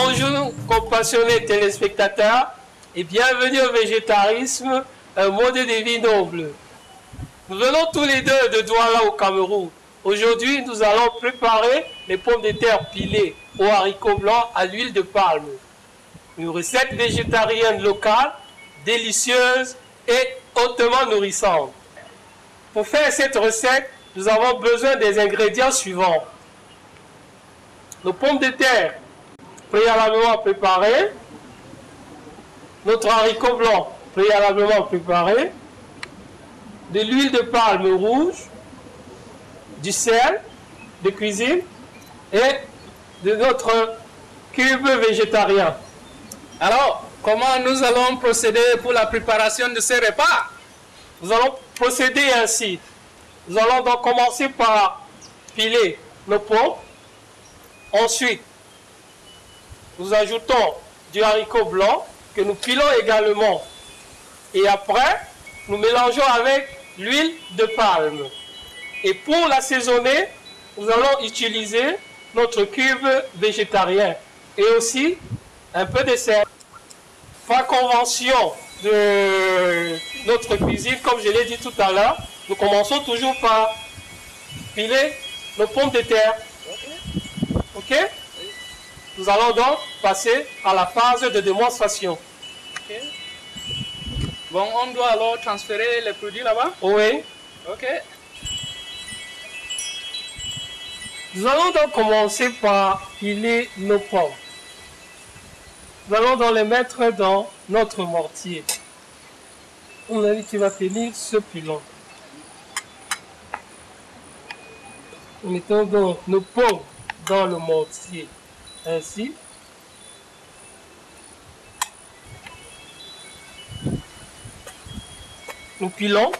Bonjour compassionnés téléspectateurs et bienvenue au végétarisme, un mode de vie noble. Nous venons tous les deux de Douala au Cameroun. Aujourd'hui, nous allons préparer les pommes de terre pilées aux haricots blancs à l'huile de palme. Une recette végétarienne locale, délicieuse et hautement nourrissante. Pour faire cette recette, nous avons besoin des ingrédients suivants. Nos pommes de terre préalablement préparées, notre haricot blanc préalablement préparé, de l'huile de palme rouge, du sel de cuisine et de notre cube végétarien. Alors, comment nous allons procéder pour la préparation de ces repas? Nous allons procéder ainsi. Nous allons donc commencer par piler nos pommes. Ensuite, nous ajoutons du haricot blanc que nous pilons également. Et après, nous mélangeons avec l'huile de palme. Et pour l'assaisonner, nous allons utiliser notre cube végétarien et aussi un peu de sel. Par convention de notre cuisine, comme je l'ai dit tout à l'heure, nous commençons toujours par piler nos pommes de terre. Ok? Nous allons donc passer à la phase de démonstration. Okay. Bon, on doit alors transférer les produits là-bas? Oui. Ok. Nous allons donc commencer par piler nos pommes. Nous allons donc les mettre dans notre mortier. On a dit que tu vas tenir ce pilon. Nous mettons donc nos pommes dans le mortier. Ainsi. Nous pilons.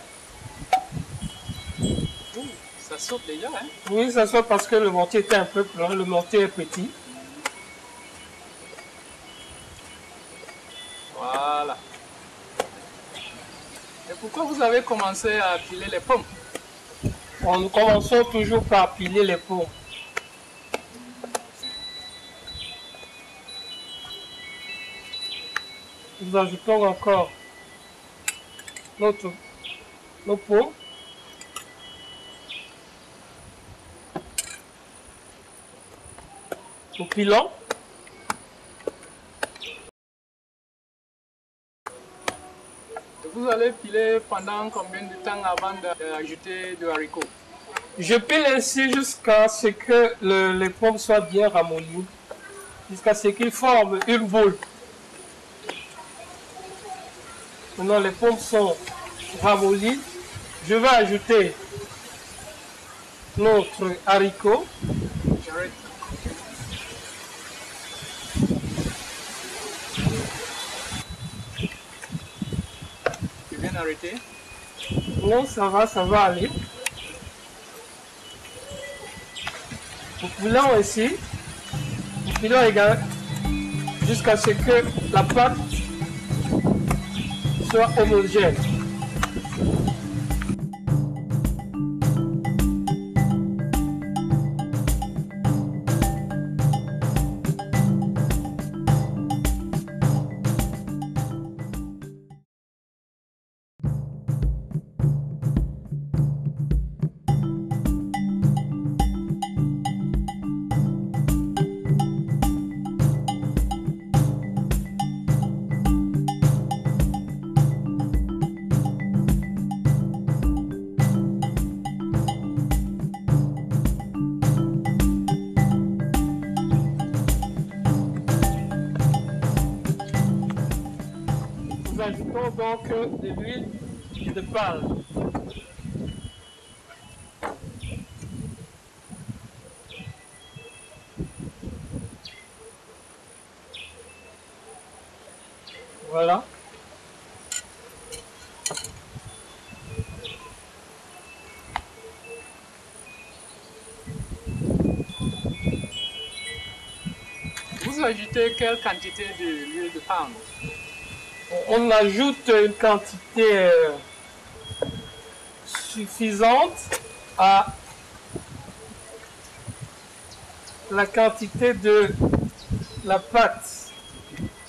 Ça saute déjà, hein? Oui, ça soit parce que le mortier était un peu plein, le mortier est petit. Voilà. Et pourquoi vous avez commencé à piler les pommes? Bon, nous commençons toujours par piler les pommes. Nous ajoutons encore nos pommes. Nous pilons. Vous allez piler pendant combien de temps avant d'ajouter du haricot? Je pile ainsi jusqu'à ce que les pommes soient bien ramollies, jusqu'à ce qu'ils forment une boule. Maintenant, les pommes sont ramollies. Je vais ajouter notre haricot. J'arrête. Tu viens d'arrêter? Non, ça va aller. Nous pilons ici. Nous pilons également jusqu'à ce que la pâte soit homogène. Nous ajoutons donc de l'huile de palme. Voilà. Vous ajoutez quelle quantité d'huile de palme? On ajoute une quantité suffisante à la quantité de la pâte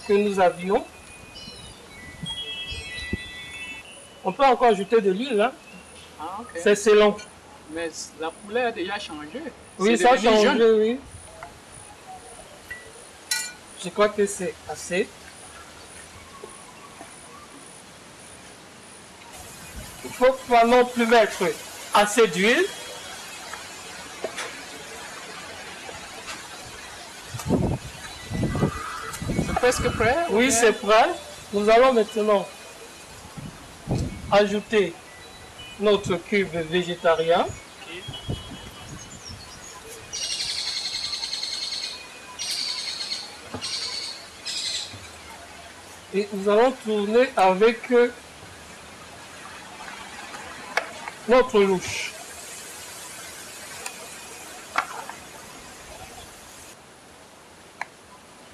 que nous avions. On peut encore ajouter de l'huile, hein? Ah, ok. C'est long. Mais la poulet a déjà changé. Oui, C'est ça a devenu changé, jaune. oui. Je crois que c'est assez. Il ne faut pas non plus mettre assez d'huile. C'est presque prêt? Oui, ok. c'est prêt. Nous allons maintenant ajouter notre cube végétarien. Ok. Et nous allons tourner avec notre louche.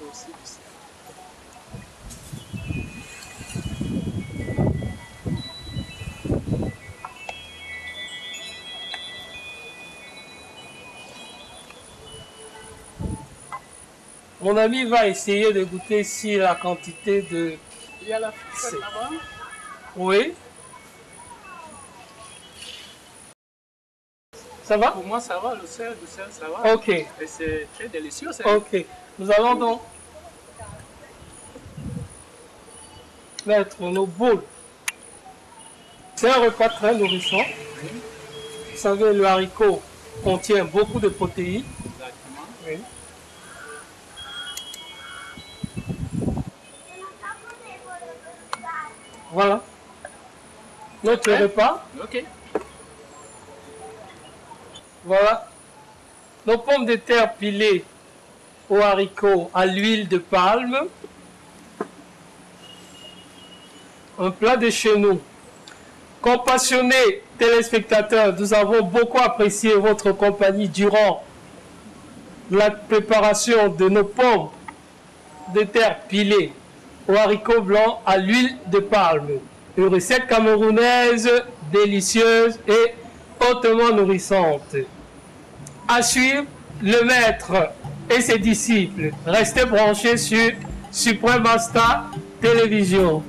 Aussi, aussi. Mon ami va essayer de goûter si la quantité de... Il y a la fourchette C'est- là-bas. Oui. Ça va? Pour moi, ça va. Le sel, ça va. Ok. Et c'est très délicieux. Ça. Ok. Nous allons donc mettre nos boules. C'est un repas très nourrissant. Vous savez, le haricot contient beaucoup de protéines. Exactement. Oui. Voilà. Notre Ouais. repas. Ok. Voilà. Nos pommes de terre pilées au haricot à l'huile de palme. Un plat de chez nous. Compassionnés téléspectateurs, nous avons beaucoup apprécié votre compagnie durant la préparation de nos pommes de terre pilées au haricot blanc à l'huile de palme. Une recette camerounaise délicieuse et hautement nourrissante. À suivre, le maître et ses disciples. Restez branchés sur Supreme Master Télévision.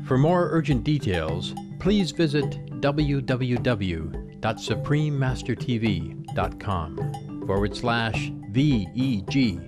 For more urgent details, please visit www.suprememastertv.com/VEG